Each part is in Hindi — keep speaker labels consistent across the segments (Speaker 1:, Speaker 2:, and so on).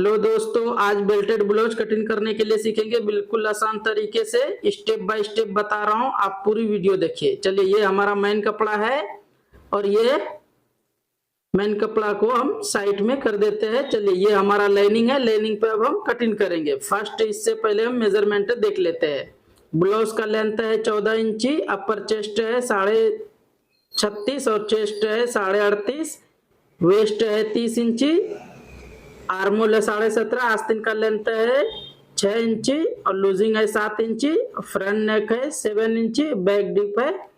Speaker 1: हेलो दोस्तों, आज बेल्टेड ब्लाउज कटिंग करने के लिए सीखेंगे। बिल्कुल आसान तरीके से स्टेप बाय स्टेप बता रहा हूँ, आप पूरी वीडियो देखिए। चलिए, ये हमारा मेन कपड़ा है और ये मेन कपड़ा को हम साइड में कर देते हैं। चलिए, ये हमारा लाइनिंग है, लाइनिंग पे अब हम कटिंग करेंगे। फर्स्ट इससे पहले हम मेजरमेंट देख लेते हैं। ब्लाउज का लेंथ है 14 इंची, अपर चेस्ट है 36.5 और चेस्ट है 38.5, वेस्ट है 30 इंची, आर्मोल है 17.5, आस्तीन का लेंथ है 6 इंची और लूजिंग है 7 इंची, फ्रंट नेक है 7 इंची, बैक डिप है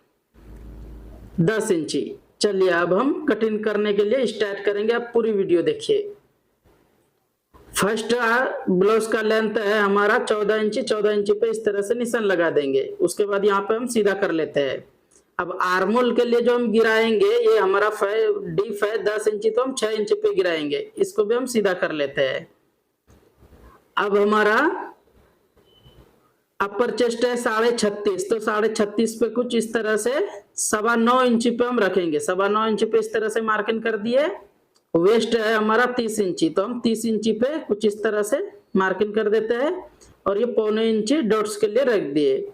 Speaker 1: 10 इंची। चलिए, अब हम कटिंग करने के लिए स्टार्ट करेंगे। आप पूरी वीडियो देखिए। फर्स्ट ब्लाउज का लेंथ है हमारा 14 इंची। 14 इंची पे इस तरह से निशान लगा देंगे। उसके बाद यहाँ पे हम सीधा कर लेते हैं। अब आर्मोल के लिए जो हम गिराएंगे, ये हमारा डीप है 10 इंची, तो हम 6 इंची पे गिराएंगे। इसको भी हम सीधा कर लेते हैं। अब हमारा अपर चेस्ट है 36.5, तो 36.5 पे कुछ इस तरह से 9.25 इंची पे हम रखेंगे। 9.25 इंची पे इस तरह से मार्किंग कर दिए। वेस्ट है हमारा 30 इंची, तो हम 30 इंची पे कुछ इस तरह से मार्किंग कर देते हैं और ये 0.25 इंची डॉट्स के लिए रख दिए।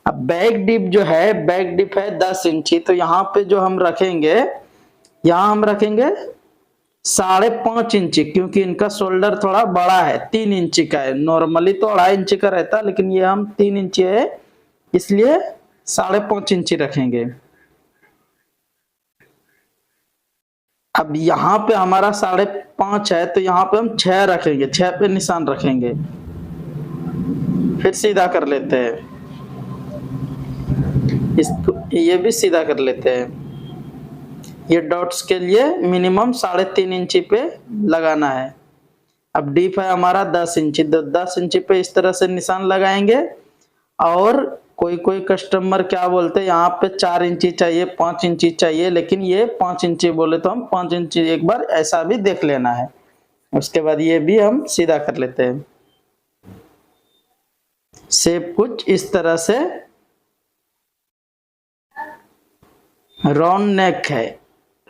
Speaker 1: अब बैक डिप जो है, बैक डिप है 10 इंची, तो यहाँ पे जो हम रखेंगे, यहाँ हम रखेंगे 5.5 इंची, क्योंकि इनका शोल्डर थोड़ा बड़ा है, 3 इंची का है। नॉर्मली तो 2.5 इंची का रहता, लेकिन ये हम 3 इंची है, इसलिए 5.5 इंची रखेंगे। अब यहाँ पे हमारा 5.5 है, तो यहाँ पे हम 6 रखेंगे, 6 पे निशान रखेंगे, फिर सीधा कर लेते हैं। इसको ये भी सीधा कर लेते हैं। ये डॉट्स के लिए मिनिमम 3.5 इंची पे लगाना है। अब डीप है हमारा 10 इंची, 10 इंची पे इस तरह से निशान लगाएंगे। और कोई कस्टमर क्या बोलते हैं, यहाँ पे 4 इंची चाहिए, 5 इंची चाहिए, लेकिन ये 5 इंची बोले तो हम 5 इंची एक बार ऐसा भी देख लेना है। उसके बाद ये भी हम सीधा कर लेते हैं। शेप कुछ इस तरह से राउंड नेक है,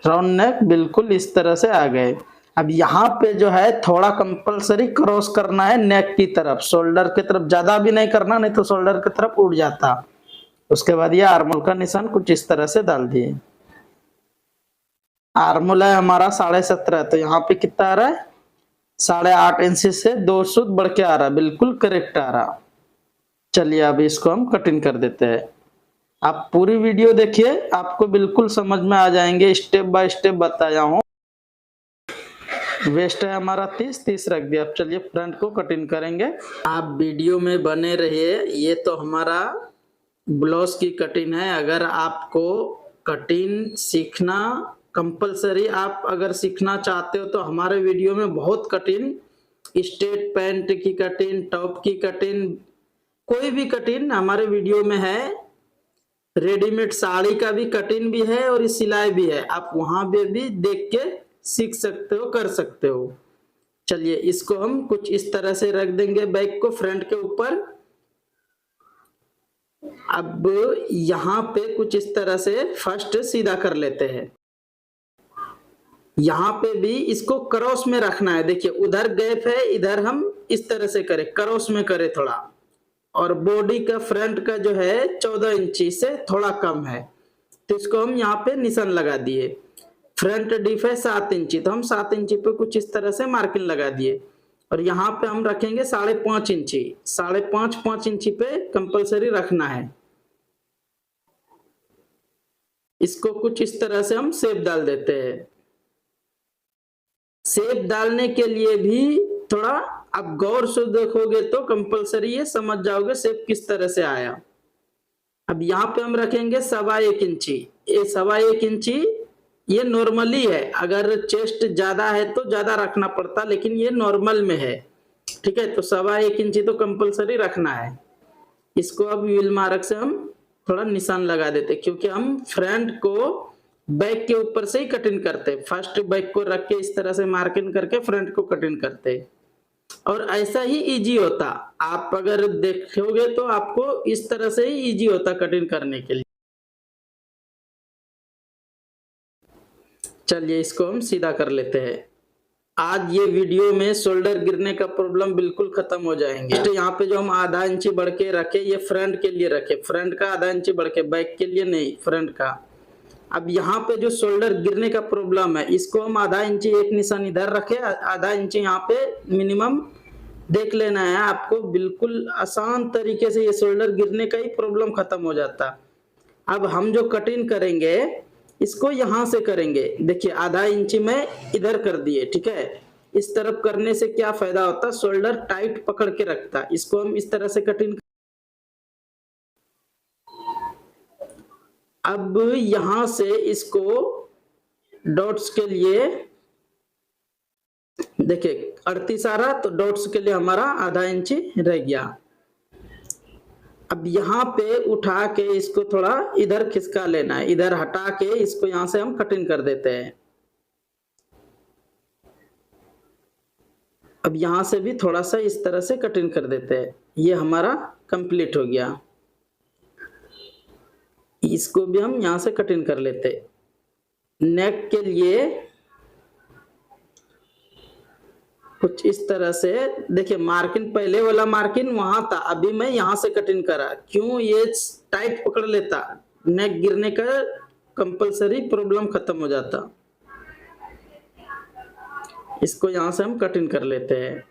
Speaker 1: राउंड नेक बिल्कुल इस तरह से आ गए। अब यहाँ पे जो है थोड़ा कंपलसरी क्रॉस करना है नेक की तरफ, शोल्डर की तरफ ज्यादा भी नहीं करना, नहीं तो शोल्डर की तरफ उड़ जाता। उसके बाद ये आर्मोल का निशान कुछ इस तरह से डाल दिए। आर्मोल है हमारा 17.5, तो यहाँ पे कितना आ रहा है, 8.5 इंची से 2 सूत बढ़ के आ रहा है, बिल्कुल करेक्ट आ रहा। चलिए, अब इसको हम कटिंग कर देते हैं। आप पूरी वीडियो देखिए, आपको बिल्कुल समझ में आ जाएंगे, स्टेप बाय स्टेप बताया हूँ। वेस्ट है हमारा 30 रख दिया। अब चलिए फ्रंट को कटिंग करेंगे। आप वीडियो में बने रहिए। ये तो हमारा ब्लाउज की कटिंग है। अगर आपको कटिंग सीखना कंपलसरी, आप अगर सीखना चाहते हो तो हमारे वीडियो में बहुत कटिंग, स्ट्रेट पैंट की कटिंग, टॉप की कटिंग, कोई भी कटिंग हमारे वीडियो में है। रेडीमेड साड़ी का भी कटिंग भी है और सिलाई भी है। आप वहां पे भी देख के सीख सकते हो, कर सकते हो। चलिए, इसको हम कुछ इस तरह से रख देंगे, बैक को फ्रंट के ऊपर। अब यहाँ पे कुछ इस तरह से फर्स्ट सीधा कर लेते हैं। यहाँ पे भी इसको क्रॉस में रखना है। देखिए, उधर गैप है, इधर हम इस तरह से करें, क्रॉस में करें थोड़ा। और बॉडी का फ्रंट का जो है 14 इंची से थोड़ा कम है, तो इसको हम यहाँ पे निशान लगा दिए। फ्रंट डीप है 7 इंची, तो हम 7 इंची पे कुछ इस तरह से मार्किंग लगा दिए। और यहाँ पे हम रखेंगे 5.5 इंची, 5.5 इंची पे कंपलसरी रखना है। इसको कुछ इस तरह से हम शेप डाल देते हैं। शेप डालने के लिए भी थोड़ा आप गौर से देखोगे तो कंपलसरी ये समझ जाओगे शेप किस तरह से आया। अब यहाँ पे हम रखेंगे 1.25 इंची। ये 1.25 इंची ये नॉर्मली है, अगर चेस्ट ज्यादा है तो ज्यादा रखना पड़ता, लेकिन ये नॉर्मल में है। ठीक है, तो 1.25 इंची तो कंपलसरी रखना है। इसको अब व्हील मार्क से हम थोड़ा निशान लगा देते, क्योंकि हम फ्रंट को बैक के ऊपर से ही कटिंग करते। फर्स्ट बैक को रख के इस तरह से मार्किंग करके फ्रंट को कटिंग करते, और ऐसा ही इजी होता। आप अगर देखोगे तो आपको इस तरह से ही इजी होता कटिंग करने के लिए। चलिए, इसको हम सीधा कर लेते हैं। आज ये वीडियो में शोल्डर गिरने का प्रॉब्लम बिल्कुल खत्म हो जाएंगे। तो यहाँ पे जो हम आधा इंची बढ़ के रखे, ये फ्रंट के लिए रखे, फ्रंट का आधा इंची बढ़ के, बैक के लिए नहीं, फ्रंट का। अब यहाँ पे जो शोल्डर गिरने का प्रॉब्लम है, इसको हम आधा इंची एक निशान इधर रखे, आधा इंची यहाँ पे मिनिमम देख लेना है आपको। बिल्कुल आसान तरीके से ये शोल्डर गिरने का ही प्रॉब्लम खत्म हो जाता। अब हम जो कटिंग करेंगे इसको यहां से करेंगे। देखिए आधा इंची में इधर कर दिए, ठीक है। इस तरफ करने से क्या फायदा होता, शोल्डर टाइट पकड़ के रखता। इसको हम इस तरह से कटिंग। अब यहां से इसको डॉट्स के लिए देखिए 38 आ रहा, तो डॉट्स के लिए हमारा आधा इंची रह गया। अब यहाँ पे उठा के इसको थोड़ा इधर खिसका लेना है, इधर हटा के इसको यहां से हम कटिंग कर देते हैं। अब यहां से भी थोड़ा सा इस तरह से कटिंग कर देते हैं। ये हमारा कंप्लीट हो गया। इसको भी हम यहां से कटिंग कर लेते। नेक के लिए कुछ इस तरह से देखिए, मार्किंग पहले वाला मार्किंग वहां था, अभी मैं यहां से कटिंग करा। क्यों, ये टाइट पकड़ लेता, नेक गिरने का कंपलसरी प्रॉब्लम खत्म हो जाता। इसको यहां से हम कटिंग कर लेते हैं।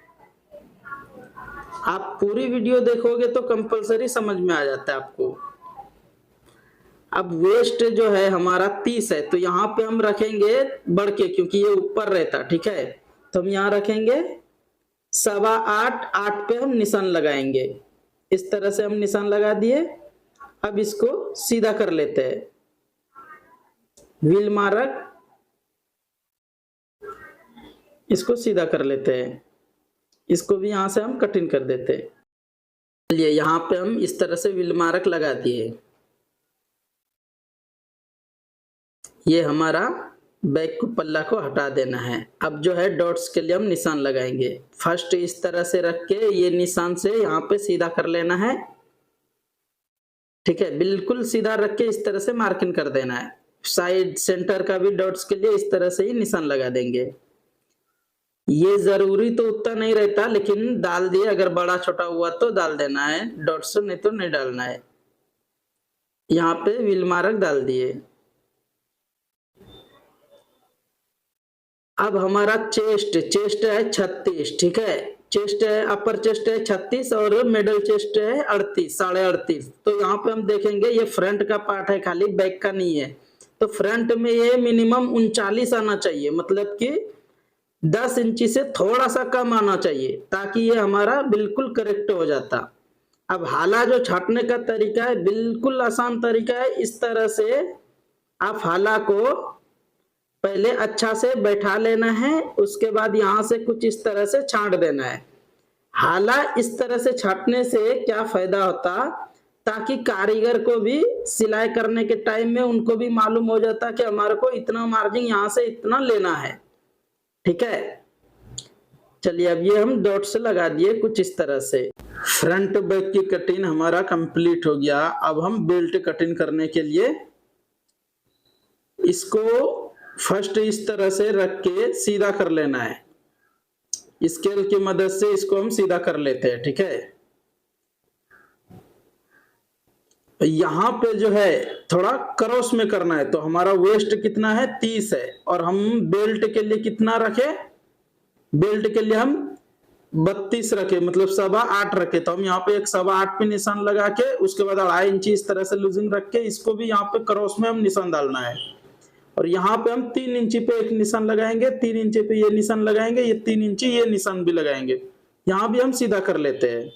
Speaker 1: आप पूरी वीडियो देखोगे तो कंपलसरी समझ में आ जाता है आपको। अब वेस्ट जो है हमारा 30 है, तो यहाँ पे हम रखेंगे बढ़ के, क्योंकि ये ऊपर रहता, ठीक है। तो हम यहाँ रखेंगे 8.25, 8 पे हम निशान लगाएंगे। इस तरह से हम निशान लगा दिए। अब इसको सीधा कर लेते हैं, व्हील मार्क, इसको सीधा कर लेते हैं। इसको भी यहां से हम कटिंग कर देते हैं। चलिए यहाँ पे हम इस तरह से व्हील मार्क लगा दिए। ये हमारा बैक को पल्ला को हटा देना है। अब जो है डॉट्स के लिए हम निशान लगाएंगे। फर्स्ट इस तरह से रख के ये निशान से यहाँ पे सीधा कर लेना है, ठीक है। बिल्कुल सीधा रख के इस तरह से मार्किंग कर देना है। साइड सेंटर का भी डॉट्स के लिए इस तरह से ही निशान लगा देंगे। ये जरूरी तो उतना नहीं रहता, लेकिन डाल दिए, अगर बड़ा छोटा हुआ तो डाल देना है डॉट्स, नहीं तो नहीं डालना है। यहाँ पे व्हील मार्क डाल दिए। अब हमारा चेस्ट है 36, ठीक है। चेस्ट है, अपर चेस्ट है 36 और मिडल चेस्ट है 38, 38.5। तो यहाँ पे हम देखेंगे ये फ्रंट का पार्ट है खाली, बैक का नहीं है। तो फ्रंट में ये मिनिमम 39 आना चाहिए, मतलब कि 10 इंची से थोड़ा सा कम आना चाहिए, ताकि ये हमारा बिल्कुल करेक्ट हो जाता। अब हाला जो छाटने का तरीका है बिल्कुल आसान तरीका है। इस तरह से आप हाला को पहले अच्छा से बैठा लेना है, उसके बाद यहां से कुछ इस तरह से छांट देना है। हाला इस तरह से छाटने से क्या फायदा होता, ताकि कारीगर को भी सिलाई करने के टाइम में उनको भी मालूम हो जाता कि हमारे को इतना मार्जिन यहां से इतना लेना है, ठीक है। चलिए अब ये हम डॉट से लगा दिए कुछ इस तरह से। फ्रंट बैक की कटिंग हमारा कंप्लीट हो गया। अब हम बेल्ट कटिंग करने के लिए इसको फर्स्ट इस तरह से रख के सीधा कर लेना है। स्केल की मदद से इसको हम सीधा कर लेते हैं, ठीक है। यहां पे जो है थोड़ा क्रॉस में करना है। तो हमारा वेस्ट कितना है 30 है, और हम बेल्ट के लिए कितना रखे, बेल्ट के लिए हम 32 रखे, मतलब 8.25 रखे। तो हम यहाँ पे एक 8.25 पे निशान लगा के उसके बाद 2.5 इंची इस तरह से लूजिंग रख के इसको भी यहाँ पे क्रॉस में हम निशान डालना है। और यहाँ पे हम 3 इंची पे एक निशान लगाएंगे, 3 इंची पे ये निशान लगाएंगे, ये 3 इंची ये निशान भी लगाएंगे। यहाँ भी हम सीधा कर लेते हैं।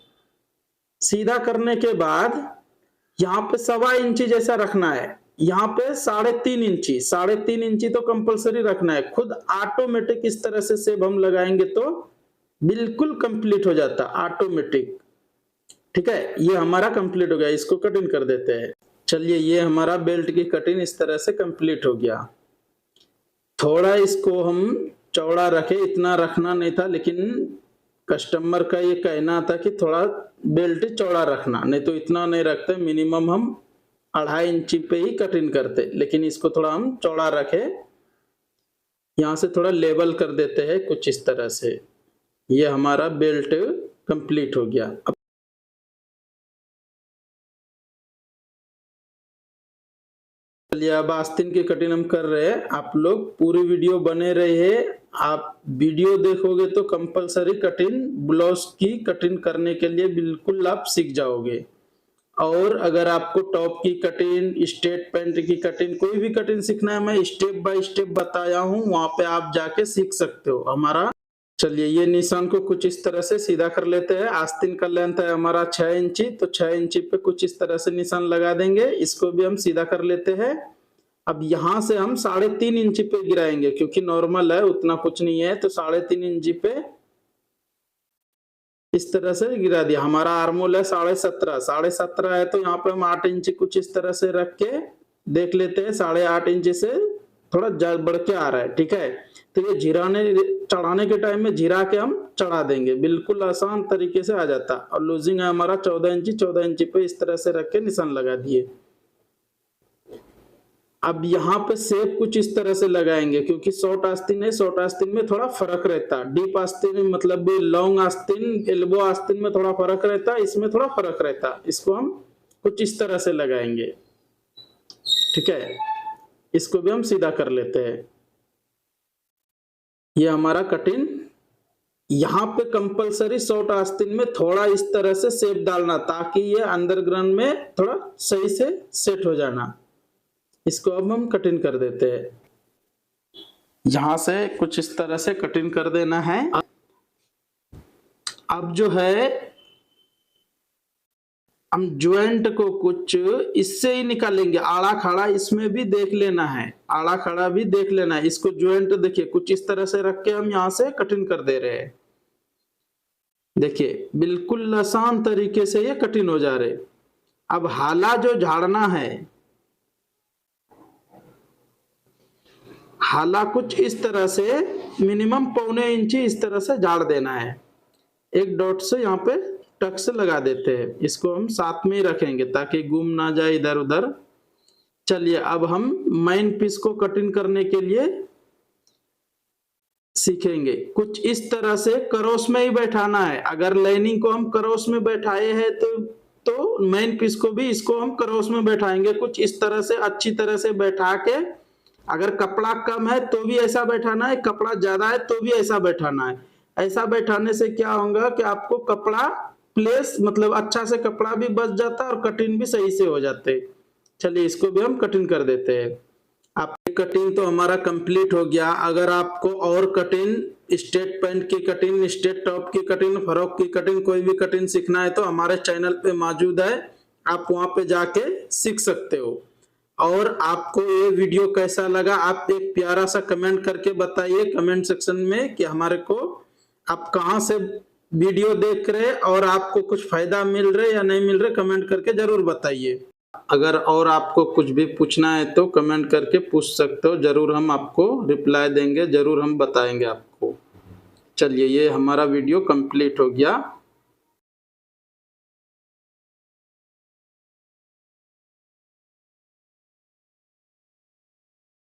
Speaker 1: सीधा करने के बाद यहाँ पे 1.25 इंची जैसा रखना है, यहाँ पे 3.5 इंची, 3.5 इंची तो कंपलसरी रखना है। खुद ऑटोमेटिक इस तरह से सेब हम लगाएंगे तो बिल्कुल कंप्लीट हो जाता ऑटोमेटिक, ठीक है। ये हमारा कंप्लीट हो गया। इसको कटिंग कर देते हैं। चलिए ये हमारा बेल्ट की कटिंग इस तरह से कंप्लीट हो गया। थोड़ा इसको हम चौड़ा रखे, इतना रखना नहीं था, लेकिन कस्टमर का ये कहना था कि थोड़ा बेल्ट चौड़ा रखना, नहीं तो इतना नहीं रखते। मिनिमम हम 2.5 इंची पे ही कटिंग करते, लेकिन इसको थोड़ा हम चौड़ा रखे। यहाँ से थोड़ा लेवल कर देते हैं कुछ इस तरह से। ये हमारा बेल्ट कंप्लीट हो गया। चलिए अब आस्तीन की कटिंग हम कर रहे हैं। आप लोग पूरी वीडियो बने रहे। आप वीडियो देखोगे तो कंपलसरी कटिंग ब्लाउज की कटिंग करने के लिए बिल्कुल आप सीख जाओगे। और अगर आपको टॉप की कटिंग, स्ट्रेट पैंट की कटिंग, कोई भी कटिंग सीखना है, मैं स्टेप बाय स्टेप बताया हूँ, वहां पे आप जाके सीख सकते हो हमारा। चलिए ये निशान को कुछ इस तरह से सीधा कर लेते हैं। आस्तीन का लेंथ है हमारा 6 इंची, तो 6 इंची पे कुछ इस तरह से निशान लगा देंगे। इसको भी हम सीधा कर लेते हैं। अब यहाँ से हम 3.5 इंची पे गिराएंगे, क्योंकि नॉर्मल है, उतना कुछ नहीं है, तो 3.5 इंची पे इस तरह से गिरा दिया। हमारा आर्मोल है 17.5 है, तो यहाँ पे हम 8 इंची कुछ इस तरह से रख के देख लेते हैं। 8.5 इंची से थोड़ा बढ़ के आ रहा है, ठीक है। तो ये चढ़ाने के टाइम में झिरा के हम चढ़ा देंगे, बिल्कुल आसान तरीके से आ जाता। और लूजिंग है हमारा 14 इंची पे इस तरह से रख के निशान लगा दिए। अब यहाँ पे शेप कुछ इस तरह से लगाएंगे, क्योंकि शॉर्ट आस्तीन है, शॉर्ट आस्तीन में थोड़ा फर्क रहता। डीप आस्तीन मतलब लॉन्ग आस्तीन, एल्बो आस्तीन में थोड़ा फर्क रहता, इसमें थोड़ा फर्क रहता। इसको हम कुछ इस तरह से लगाएंगे, ठीक है। इसको भी हम सीधा कर लेते हैं। ये हमारा कटिंग। यहाँ पे कंपलसरी शॉर्ट आस्तीन में थोड़ा इस तरह से शेप डालना, ताकि ये अंडरग्राउंड में थोड़ा सही से सेट हो जाना। इसको अब हम कटिंग कर देते हैं। यहां से कुछ इस तरह से कटिंग कर देना है। अब जो है हम ज्वाइंट को कुछ इससे ही निकालेंगे। आड़ा खड़ा इसमें भी देख लेना है, आड़ा खड़ा भी देख लेना है। इसको ज्वाइंट देखिए कुछ इस तरह से रख के हम यहां से कटिंग कर दे रहे हैं। देखिए बिल्कुल आसान तरीके से ये कटिंग हो जा रहे। अब हाला जो झाड़ना है, हाला कुछ इस तरह से मिनिमम 1.25 इंची इस तरह से झाड़ देना है। एक डॉट से यहाँ पे टक्स लगा देते हैं। इसको हम साथ में ही रखेंगे ताकि गुम ना जाए इधर उधर। चलिए अब हम मेन पीस को कटिंग करने के लिए सीखेंगे। कुछ इस तरह से क्रॉस में ही बैठाना है। अगर लाइनिंग को हम क्रॉस में बैठाए हैं तो मेन पीस को भी इसको हम क्रॉस में बैठाएंगे। कुछ इस तरह से अच्छी तरह से बैठा के, अगर कपड़ा कम है तो भी ऐसा बैठाना है, कपड़ा ज्यादा है तो भी ऐसा बैठाना है। ऐसा बैठाने से क्या होगा कि आपको कपड़ा प्लेस मतलब अच्छा से कपड़ा भी बच जाता है और कटिंग भी सही से हो जाते। चलिए इसको भी हम कटिंग कर देते हैं। आपकी कटिंग तो हमारा कंप्लीट हो गया। अगर आपको और कटिंग, स्ट्रेट पैंट की कटिंग, स्ट्रेट टॉप की कटिंग, फ्रॉक की कटिंग, कोई भी कटिंग सीखना है तो हमारे चैनल पे मौजूद है, आप वहां पे जाके सीख सकते हो। और आपको ये वीडियो कैसा लगा, आप एक प्यारा सा कमेंट करके बताइए कमेंट सेक्शन में कि हमारे को आप कहां से वीडियो देख रहे और आपको कुछ फायदा मिल रहा है या नहीं मिल रहा, कमेंट करके जरूर बताइए। अगर और आपको कुछ भी पूछना है तो कमेंट करके पूछ सकते हो, जरूर हम आपको रिप्लाई देंगे, जरूर हम बताएंगे आपको। चलिए ये हमारा वीडियो कंप्लीट हो गया।